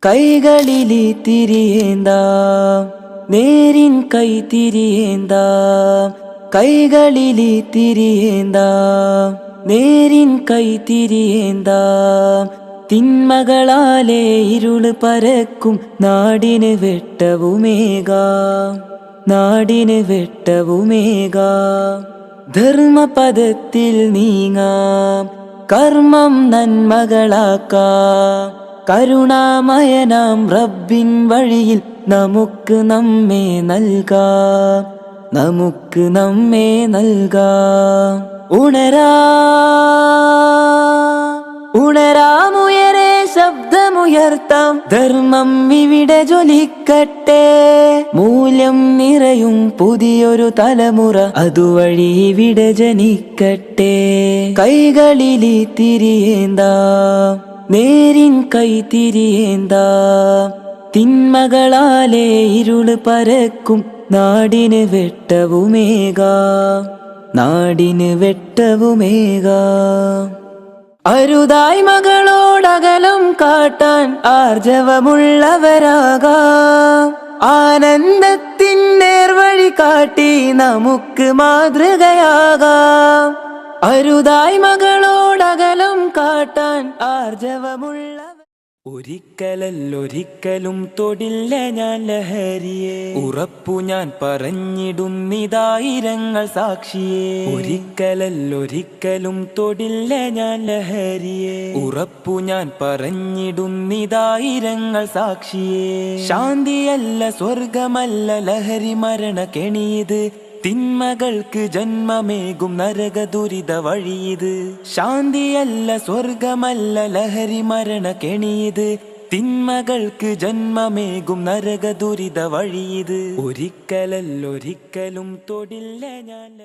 കൈകളിലി തിരിയേന്താം നേരിൻ കൈ തിരിയേന്താം കൈകളിലി തിരിയേന്താം നേരിൻ കൈ തിരിയേന്താം തിന്മകളാലേ ഇരുള് പരക്കും നാടിന് വെട്ടവുമേകാം നാടിന് വെട്ടവുമേകാം ധർമ്മപദത്തിൽ നീങ്ങാം കർമ്മം നന്മകളാക്കാം കരുണാമയനാം റബ്ബിൻ വഴിയിൽ നമുക്ക് നമ്മെ നൽകാം നമുക്ക് നമ്മെ നൽകാം ഉണരാമുയരെ ശബ്ദമുയർത്താം ധർമ്മം ഇവിടെ ജ്വലിക്കട്ടെ മൂല്യം നിറയും പുതിയൊരു തലമുറ അതുവഴി ഇവിടെ ജനിക്കട്ടെ കൈകളിലി തിരിയേന്താം നേരിൻ കൈ തിരിയേന്താം തിന്മകളാലേ ഇരുള് പരക്കും നാടിന് വെട്ടവുമേകാം നാടിന് വെട്ടവുമേകാം അരുതായി മകളോടകലം കാട്ടാൻ ആർജവമുള്ളവരാകാം ആനന്ദത്തിൻ നേർവഴി കാട്ടി നമുക്ക് മാതൃകയാകാം അരുതായി മകളോടകലം കാട്ടാൻ ആർജവമുള്ള ഒരിക്കലല്ലൊരിക്കലും തൊടില്ല ഞാൻ ലഹരിയെ ഉറപ്പു ഞാൻ പറഞ്ഞിടുന്നിതായിരങ്ങൾ സാക്ഷിയെ ഒരിക്കലല്ലൊരിക്കലും തൊടില്ല ഞാൻ ലഹരിയെ ഉറപ്പു ഞാൻ പറഞ്ഞിടുന്നിതായിരങ്ങൾ സാക്ഷിയെ ശാന്തിയല്ല സ്വർഗമല്ല ലഹരി മരണ കെണിയത് തിന്മകൾക്ക് ജന്മമേകും നരക ദുരിത വഴിയത് ശാന്തിയല്ല സ്വർഗമല്ല ലഹരി മരണ കെണിയത് തിന്മകൾക്ക് ജന്മമേകും നരക ദുരിത വഴിയത് ഒരിക്കലല്ലൊരിക്കലും തൊടില്ല ഞാൻ